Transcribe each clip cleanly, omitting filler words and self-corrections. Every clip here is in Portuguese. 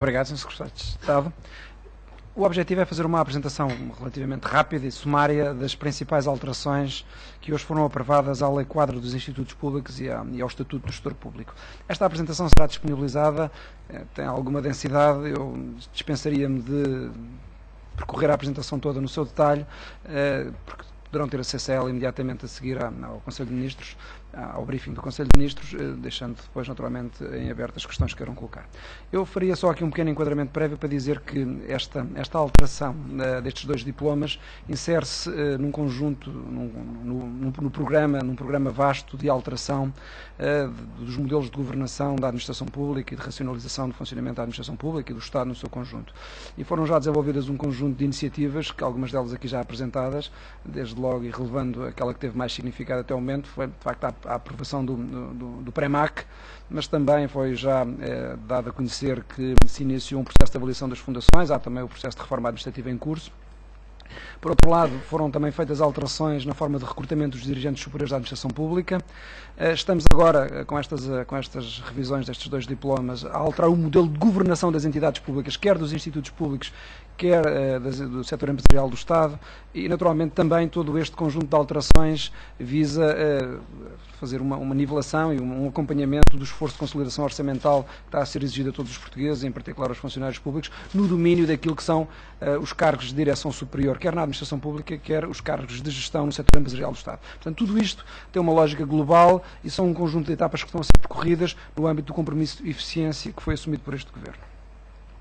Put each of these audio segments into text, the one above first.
Obrigado, Sr. Secretário de Estado. O objetivo é fazer uma apresentação relativamente rápida e sumária das principais alterações que hoje foram aprovadas à Lei Quadro dos Institutos Públicos e ao Estatuto do Gestor Público. Esta apresentação será disponibilizada, tem alguma densidade, eu dispensaria-me de percorrer a apresentação toda no seu detalhe, porque poderão ter acesso a ela imediatamente a seguir ao Conselho de Ministros, ao briefing do Conselho de Ministros, deixando depois, naturalmente, em aberto as questões que queiram colocar. Eu faria só aqui um pequeno enquadramento prévio para dizer que esta alteração destes dois diplomas insere-se num conjunto, num programa vasto de alteração dos modelos de governação da administração pública e de racionalização do funcionamento da administração pública e do Estado no seu conjunto. E foram já desenvolvidas um conjunto de iniciativas, que algumas delas aqui já apresentadas, desde logo e relevando aquela que teve mais significado até o momento, foi de facto a aprovação do PREMAC, mas também foi já dado a conhecer que se iniciou um processo de avaliação das fundações, há também o processo de reforma administrativa em curso. Por outro lado, foram também feitas alterações na forma de recrutamento dos dirigentes superiores da administração pública. Estamos agora, com estas revisões destes dois diplomas, a alterar o modelo de governação das entidades públicas, quer dos institutos públicos, quer do setor empresarial do Estado, e naturalmente também todo este conjunto de alterações visa fazer uma nivelação e um acompanhamento do esforço de consolidação orçamental que está a ser exigido a todos os portugueses, em particular aos funcionários públicos, no domínio daquilo que são os cargos de direção superior, quer na administração pública, quer os cargos de gestão no setor empresarial do Estado. Portanto, tudo isto tem uma lógica global e são um conjunto de etapas que estão a ser percorridas no âmbito do compromisso de eficiência que foi assumido por este Governo.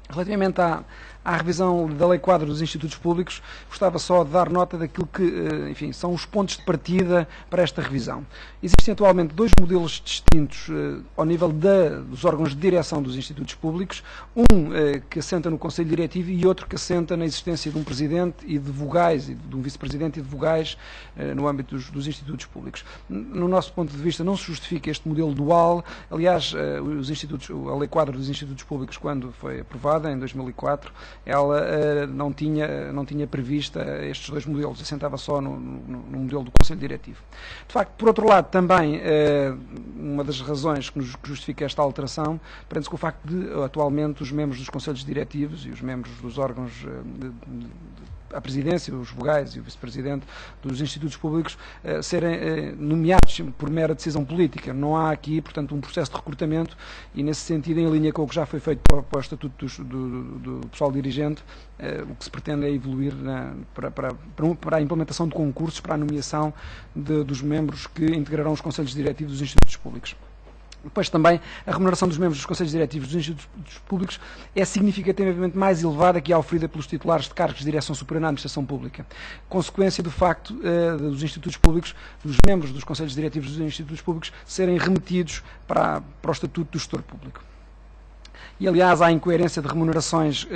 Relativamente à revisão da Lei Quadro dos Institutos Públicos, gostava só de dar nota daquilo que, enfim, são os pontos de partida para esta revisão. Existem atualmente dois modelos distintos ao nível dos órgãos de direção dos institutos públicos, um que assenta no Conselho Diretivo e outro que assenta na existência de um presidente e de vogais, e de um vice-presidente e de vogais no âmbito dos institutos públicos. No nosso ponto de vista, não se justifica este modelo dual. Aliás, a Lei Quadro dos Institutos Públicos, quando foi aprovada, em 2004, ela não tinha prevista estes dois modelos, assentava só no modelo do Conselho Diretivo. De facto, por outro lado, também uma das razões que justifica esta alteração prende-se com o facto de, atualmente, os membros dos Conselhos Diretivos e os membros dos órgãos a presidência, os vogais e o vice-presidente dos institutos públicos serem nomeados por mera decisão política. Não há aqui, portanto, um processo de recrutamento e, nesse sentido, em linha com o que já foi feito para o Estatuto do Pessoal Dirigente, o que se pretende é evoluir para a implementação de concursos para a nomeação dos membros que integrarão os Conselhos Diretivos dos institutos públicos. Depois também a remuneração dos membros dos Conselhos Diretivos dos Institutos Públicos é significativamente mais elevada que a oferida pelos titulares de cargos de direção superior na administração pública, consequência do facto dos institutos públicos, dos membros dos Conselhos Diretivos dos Institutos Públicos, serem remetidos para o Estatuto do Gestor Público. E, aliás, há incoerência de remunerações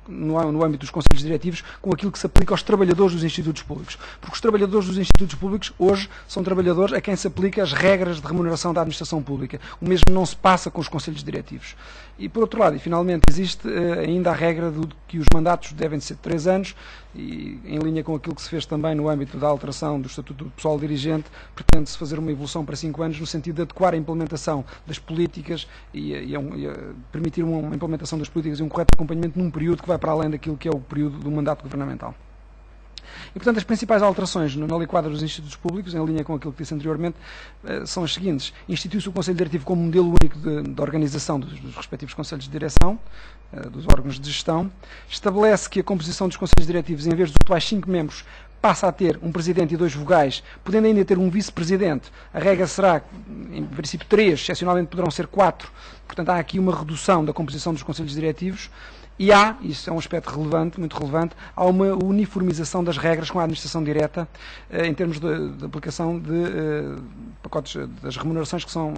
no âmbito dos Conselhos Diretivos com aquilo que se aplica aos trabalhadores dos institutos públicos. Porque os trabalhadores dos institutos públicos, hoje, são trabalhadores a quem se aplica as regras de remuneração da administração pública. O mesmo não se passa com os Conselhos Diretivos. E, por outro lado, e finalmente, existe ainda a regra de que os mandatos devem ser de 3 anos, e em linha com aquilo que se fez também no âmbito da alteração do Estatuto do Pessoal Dirigente, pretende-se fazer uma evolução para 5 anos no sentido de adequar a implementação das políticas e permitir uma implementação das políticas e um correto acompanhamento num período que vai para além daquilo que é o período do mandato governamental. E, portanto, as principais alterações na Lei Quadro dos Institutos Públicos, em linha com aquilo que disse anteriormente, são as seguintes. Institui-se o Conselho Diretivo como modelo único de organização dos respectivos Conselhos de Direção, dos órgãos de gestão. Estabelece que a composição dos Conselhos Diretivos, em vez dos atuais 5 membros, passa a ter um presidente e 2 vogais, podendo ainda ter um vice-presidente. A regra será, em princípio, 3, excepcionalmente poderão ser 4. Portanto, há aqui uma redução da composição dos Conselhos Diretivos. E isso é um aspecto relevante, muito relevante, há uma uniformização das regras com a administração direta em termos de aplicação de pacotes das remunerações que são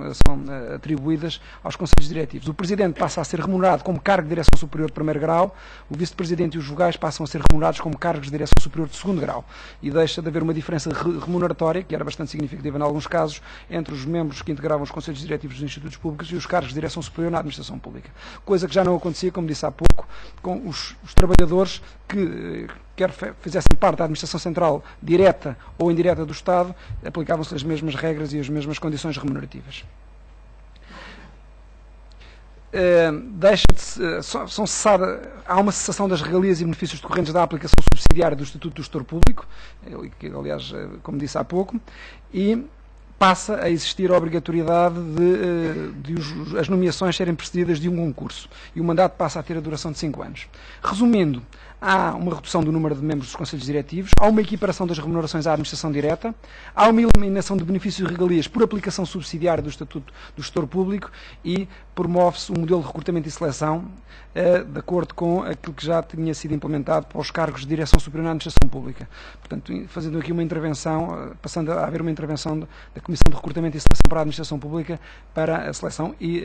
atribuídas aos Conselhos Diretivos. O Presidente passa a ser remunerado como cargo de direção superior de 1º grau, o Vice-Presidente e os vogais passam a ser remunerados como cargos de direção superior de 2º grau. E deixa de haver uma diferença remuneratória, que era bastante significativa em alguns casos, entre os membros que integravam os Conselhos Diretivos dos Institutos Públicos e os cargos de direção superior na administração pública. Coisa que já não acontecia, como disse há pouco, com os trabalhadores que, quer fizessem parte da administração central direta ou indireta do Estado, aplicavam-se as mesmas regras e as mesmas condições remunerativas. há uma cessação das regalias e benefícios decorrentes da aplicação subsidiária do Estatuto do Gestor Público, que aliás, como disse há pouco, e passa a existir a obrigatoriedade de as nomeações serem precedidas de um concurso e o mandato passa a ter a duração de 5 anos. Resumindo, há uma redução do número de membros dos conselhos diretivos, há uma equiparação das remunerações à administração direta, há uma eliminação de benefícios e regalias por aplicação subsidiária do Estatuto do Gestor Público e promove-se um modelo de recrutamento e seleção de acordo com aquilo que já tinha sido implementado para os cargos de direção superior na administração pública. Portanto, fazendo aqui uma intervenção, passando a haver uma intervenção da Comissão de Recrutamento e Seleção para a Administração Pública para a seleção e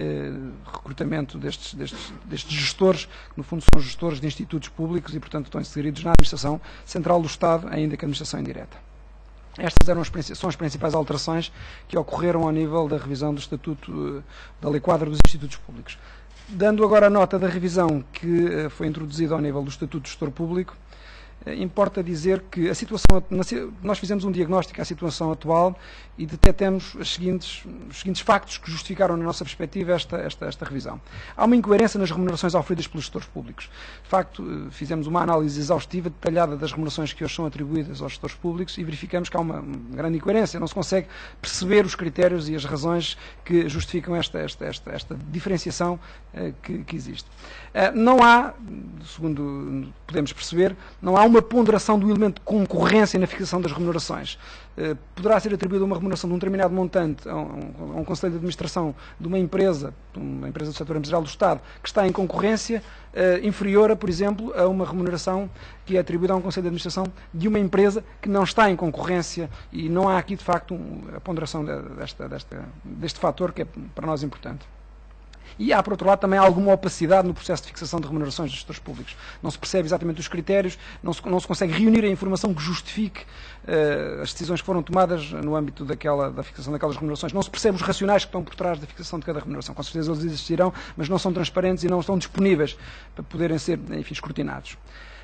recrutamento destes gestores, que no fundo são gestores de institutos públicos e, portanto, estão inseridos na Administração Central do Estado, ainda que a Administração Indireta. Estas são as principais alterações que ocorreram ao nível da revisão do Estatuto da Lei Quadro dos Institutos Públicos. Dando agora a nota da revisão que foi introduzida ao nível do Estatuto do Gestor Público, importa dizer que a situação, nós fizemos um diagnóstico à situação atual e detectamos os seguintes factos que justificaram, na nossa perspectiva, esta revisão. Há uma incoerência nas remunerações oferidas pelos gestores públicos. De facto, fizemos uma análise exaustiva, detalhada das remunerações que hoje são atribuídas aos gestores públicos e verificamos que há uma grande incoerência. Não se consegue perceber os critérios e as razões que justificam esta diferenciação que existe. Não há, segundo podemos perceber, não há uma ponderação do elemento de concorrência na fixação das remunerações. Poderá ser atribuída uma remuneração de um determinado montante a um Conselho de Administração de uma empresa do setor empresarial do Estado, que está em concorrência, inferior, por exemplo, a uma remuneração que é atribuída a um Conselho de Administração de uma empresa que não está em concorrência, e não há aqui, de facto, a ponderação deste fator que é para nós importante. E há, por outro lado, também alguma opacidade no processo de fixação de remunerações dos gestores públicos. Não se percebe exatamente os critérios, não se consegue reunir a informação que justifique as decisões que foram tomadas no âmbito da fixação daquelas remunerações. Não se percebe os racionais que estão por trás da fixação de cada remuneração. Com certeza eles existirão, mas não são transparentes e não estão disponíveis para poderem ser, enfim, escrutinados.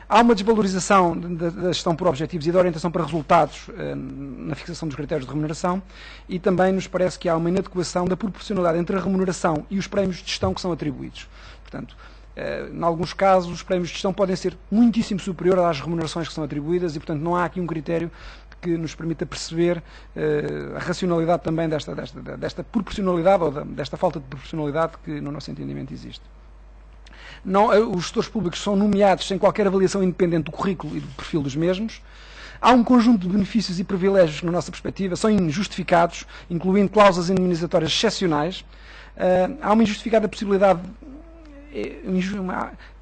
Há uma desvalorização da gestão por objetivos e da orientação para resultados na fixação dos critérios de remuneração e também nos parece que há uma inadequação da proporcionalidade entre a remuneração e os prémios de gestão que são atribuídos. Portanto, em alguns casos, os prémios de gestão podem ser muitíssimo superiores às remunerações que são atribuídas e, portanto, não há aqui um critério que nos permita perceber a racionalidade também desta proporcionalidade ou desta falta de proporcionalidade que, no nosso entendimento, existe. Os gestores públicos são nomeados sem qualquer avaliação independente do currículo e do perfil dos mesmos. Há um conjunto de benefícios e privilégios que, na nossa perspectiva, são injustificados, incluindo cláusulas indemnizatórias excepcionais. Há uma injustificada possibilidade,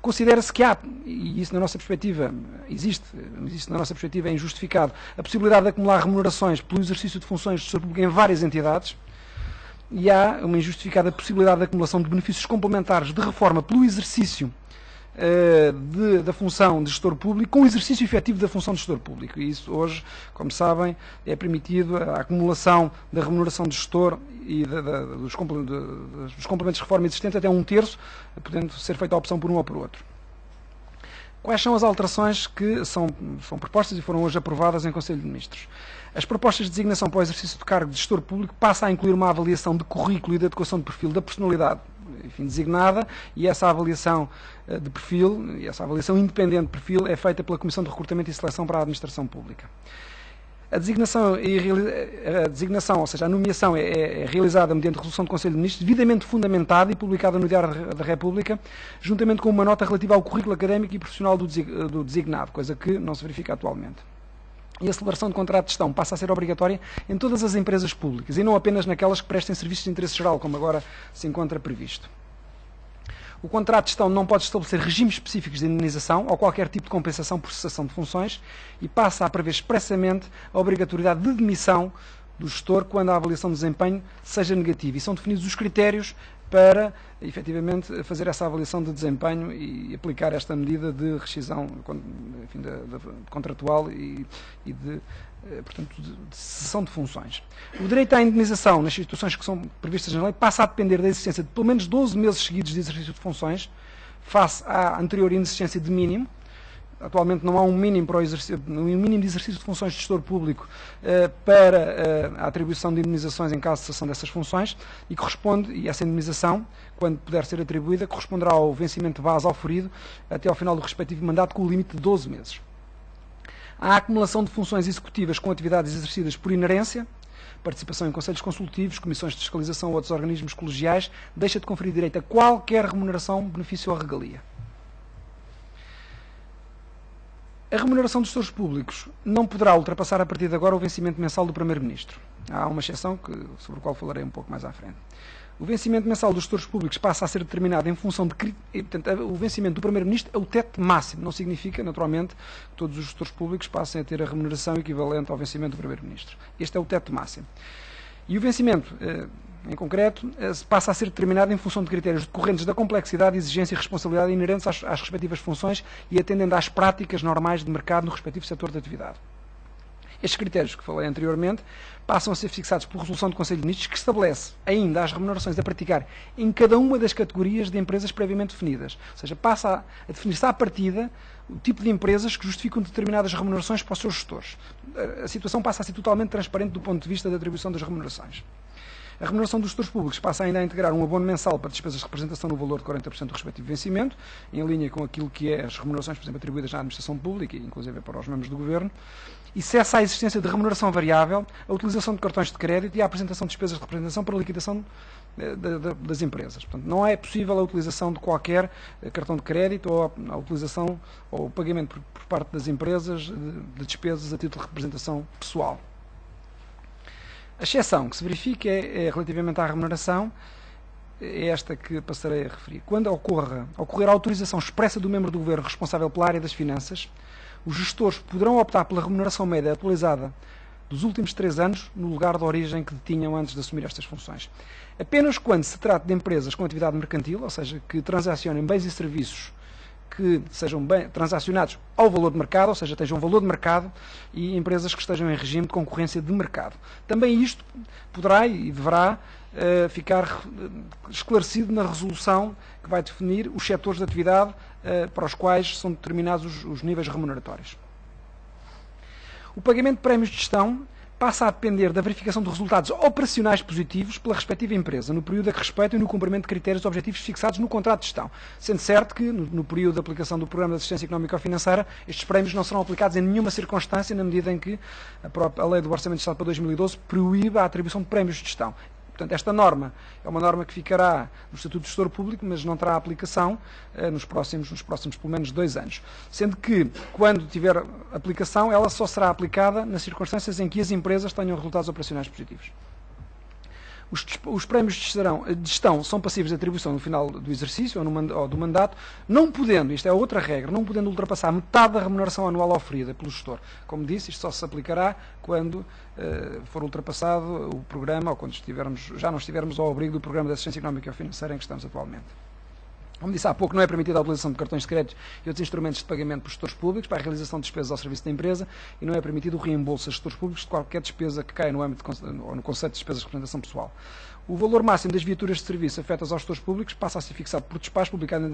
considera-se que há, e isso na nossa perspectiva existe na nossa perspectiva é injustificado, a possibilidade de acumular remunerações pelo exercício de funções de gestor público em várias entidades. E há uma injustificada possibilidade de acumulação de benefícios complementares de reforma pelo exercício da função de gestor público com o exercício efetivo da função de gestor público. E isso hoje, como sabem, é permitido a acumulação da remuneração de gestor e dos complementos de reforma existentes até 1/3, podendo ser feita a opção por um ou por outro. Quais são as alterações que são propostas e foram hoje aprovadas em Conselho de Ministros? As propostas de designação para o exercício do cargo de gestor público passam a incluir uma avaliação de currículo e de adequação de perfil da personalidade, enfim, designada, e essa avaliação de perfil, e essa avaliação independente de perfil, é feita pela Comissão de Recrutamento e Seleção para a Administração Pública. A designação, ou seja, a nomeação é realizada mediante resolução do Conselho de Ministros, devidamente fundamentada e publicada no Diário da República, juntamente com uma nota relativa ao currículo académico e profissional do designado, coisa que não se verifica atualmente. E a celebração de contrato de gestão passa a ser obrigatória em todas as empresas públicas e não apenas naquelas que prestem serviços de interesse geral, como agora se encontra previsto. O contrato de gestão não pode estabelecer regimes específicos de indemnização ou qualquer tipo de compensação por cessação de funções e passa a prever expressamente a obrigatoriedade de demissão do gestor quando a avaliação de desempenho seja negativa. E são definidos os critérios para, efetivamente, fazer essa avaliação de desempenho e aplicar esta medida de rescisão, enfim, contratual e portanto, de cessação de funções. O direito à indemnização nas situações que são previstas na lei passa a depender da existência de pelo menos 12 meses seguidos de exercício de funções, face à anterior inexistência de mínimo, Atualmente não há um mínimo, de exercício de funções de gestor público para a atribuição de indemnizações em caso de cessação dessas funções e essa indemnização, quando puder ser atribuída, corresponderá ao vencimento de base auferido até ao final do respectivo mandato com o limite de 12 meses. A acumulação de funções executivas com atividades exercidas por inerência, participação em conselhos consultivos, comissões de fiscalização ou outros organismos colegiais, deixa de conferir direito a qualquer remuneração, benefício ou regalia. A remuneração dos gestores públicos não poderá ultrapassar a partir de agora o vencimento mensal do Primeiro-Ministro. Há uma exceção sobre a qual falarei um pouco mais à frente. O vencimento mensal dos gestores públicos passa a ser determinado em função de... Portanto, o vencimento do Primeiro-Ministro é o teto máximo. Não significa, naturalmente, que todos os gestores públicos passem a ter a remuneração equivalente ao vencimento do Primeiro-Ministro. Este é o teto máximo. E o vencimento, em concreto, passa a ser determinado em função de critérios decorrentes da complexidade, exigência e responsabilidade inerentes às respectivas funções e atendendo às práticas normais de mercado no respectivo setor de atividade. Estes critérios que falei anteriormente passam a ser fixados por resolução do Conselho de Ministros, que estabelece ainda as remunerações a praticar em cada uma das categorias de empresas previamente definidas. Ou seja, passa a definir-se à partida o tipo de empresas que justificam determinadas remunerações para os seus gestores. A situação passa a ser totalmente transparente do ponto de vista da atribuição das remunerações. A remuneração dos gestores públicos passa ainda a integrar um abono mensal para despesas de representação no valor de 40% do respectivo vencimento, em linha com aquilo que é as remunerações, por exemplo, atribuídas na administração pública, inclusive para os membros do Governo, e cessa a existência de remuneração variável, a utilização de cartões de crédito e a apresentação de despesas de representação para a liquidação das empresas. Portanto, não é possível a utilização de qualquer cartão de crédito ou a utilização ou o pagamento por parte das empresas de despesas a título de representação pessoal. A exceção que se verifica é relativamente à remuneração, é esta que passarei a referir. Quando ocorrer a autorização expressa do membro do Governo responsável pela área das finanças, os gestores poderão optar pela remuneração média atualizada dos últimos 3 anos no lugar de origem que detinham antes de assumir estas funções. Apenas quando se trata de empresas com atividade mercantil, ou seja, que transacionem bens e serviços que sejam transacionados ao valor de mercado, ou seja, tenham valor de mercado, e empresas que estejam em regime de concorrência de mercado. Também isto poderá e deverá ficar esclarecido na resolução que vai definir os setores de atividade para os quais são determinados os níveis remuneratórios. O pagamento de prémios de gestão passa a depender da verificação de resultados operacionais positivos pela respectiva empresa, no período a que respeitam e no cumprimento de critérios objetivos fixados no contrato de gestão. Sendo certo que, no período de aplicação do Programa de Assistência Económica ou Financeira, estes prémios não serão aplicados em nenhuma circunstância, na medida em que a Lei do Orçamento de Estado para 2012 proíbe a atribuição de prémios de gestão. Portanto, esta norma é uma norma que ficará no Estatuto de Gestor Público, mas não terá aplicação nos próximos pelo menos 2 anos. Sendo que, quando tiver aplicação, ela só será aplicada nas circunstâncias em que as empresas tenham resultados operacionais positivos. Os prémios de gestão são passíveis de atribuição no final do exercício ou do mandato, não podendo, isto é outra regra, não podendo ultrapassar metade da remuneração anual oferida pelo gestor. Como disse, isto só se aplicará quando for ultrapassado o programa ou quando já não estivermos ao abrigo do Programa de Assistência Económica e Financeira em que estamos atualmente. Como disse há pouco, não é permitida a utilização de cartões de crédito e outros instrumentos de pagamento por gestores públicos para a realização de despesas ao serviço da empresa e não é permitido o reembolso a gestores públicos de qualquer despesa que caia no âmbito ou no conceito de despesas de representação pessoal. O valor máximo das viaturas de serviço afetas aos gestores públicos passa a ser fixado por despacho publicado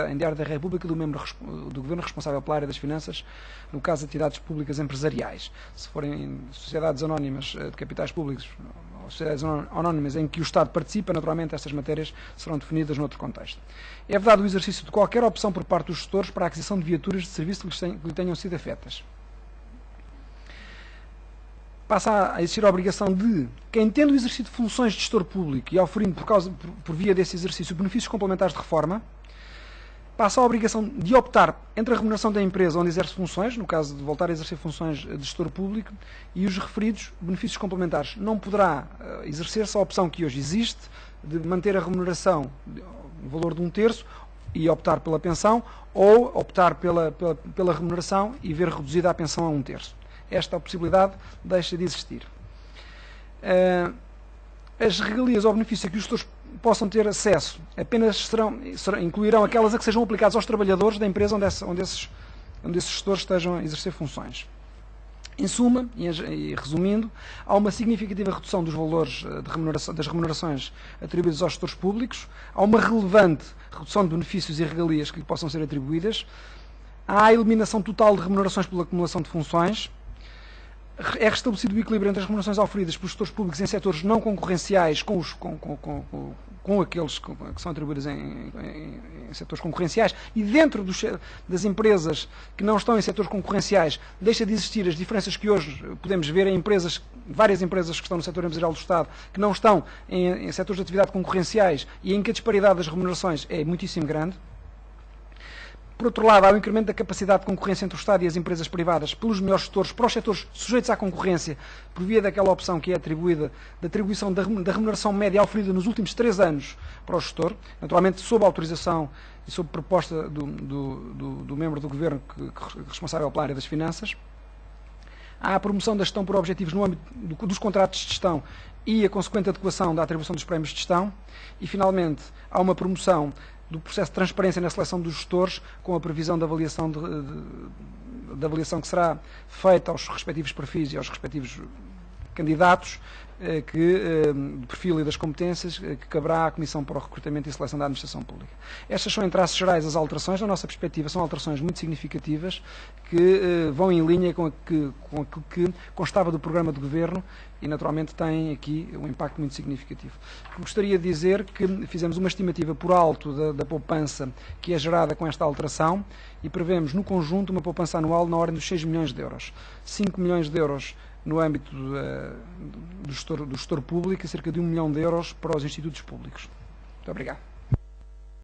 em Diário da República do membro do Governo responsável pela área das finanças, no caso de atividades públicas empresariais. Se forem sociedades anónimas de capitais públicos ou sociedades anónimas em que o Estado participa, naturalmente estas matérias serão definidas noutro contexto. É vedado o exercício de qualquer opção por parte dos gestores para a aquisição de viaturas de serviço que lhe tenham sido afetas. Passa a existir a obrigação de quem, tendo exercido funções de gestor público e oferindo por via desse exercício benefícios complementares de reforma, passa a obrigação de optar entre a remuneração da empresa onde exerce funções, no caso de voltar a exercer funções de gestor público, e os referidos benefícios complementares. Não poderá exercer-se a opção que hoje existe de manter a remuneração no valor de 1/3 e optar pela pensão, ou optar pela remuneração e ver reduzida a pensão a 1/3. Esta possibilidade deixa de existir. As regalias ou benefícios a que os gestores possam ter acesso apenas incluirão aquelas a que sejam aplicadas aos trabalhadores da empresa onde esses gestores estejam a exercer funções. Em suma, e resumindo, há uma significativa redução dos valores das remunerações atribuídas aos gestores públicos, há uma relevante redução de benefícios e regalias que lhe possam ser atribuídas, Há a eliminação total de remunerações pela acumulação de funções. É restabelecido o equilíbrio entre as remunerações oferidas pelos gestores públicos em setores não concorrenciais com aqueles que são atribuídos em setores concorrenciais, e dentro das empresas que não estão em setores concorrenciais deixa de existir as diferenças que hoje podemos ver em várias empresas que estão no setor empresarial do Estado, que não estão em setores de atividade concorrenciais e em que a disparidade das remunerações é muitíssimo grande. Por outro lado, há o incremento da capacidade de concorrência entre o Estado e as empresas privadas pelos melhores gestores, para os setores sujeitos à concorrência, por via daquela opção que é atribuída, da atribuição da remuneração média oferida nos últimos 3 anos para o gestor, naturalmente sob autorização e sob proposta do membro do Governo responsável pela área das finanças. Há a promoção da gestão por objetivos no âmbito dos contratos de gestão e a consequente adequação da atribuição dos prémios de gestão. E, finalmente, há uma promoção do processo de transparência na seleção dos gestores, com a previsão da avaliação, da avaliação que será feita aos respectivos perfis e aos respectivos candidatos, de perfil e das competências, que caberá à Comissão para o Recrutamento e Seleção da Administração Pública. Estas são, em traços gerais, as alterações. Na nossa perspectiva, são alterações muito significativas que vão em linha com aquilo que constava do programa de Governo e, naturalmente, têm aqui um impacto muito significativo. Gostaria de dizer que fizemos uma estimativa por alto da poupança que é gerada com esta alteração e prevemos, no conjunto, uma poupança anual na ordem dos 6 milhões de euros. 5 milhões de euros no âmbito do gestor público e cerca de 1 milhão de euros para os institutos públicos. Muito obrigado.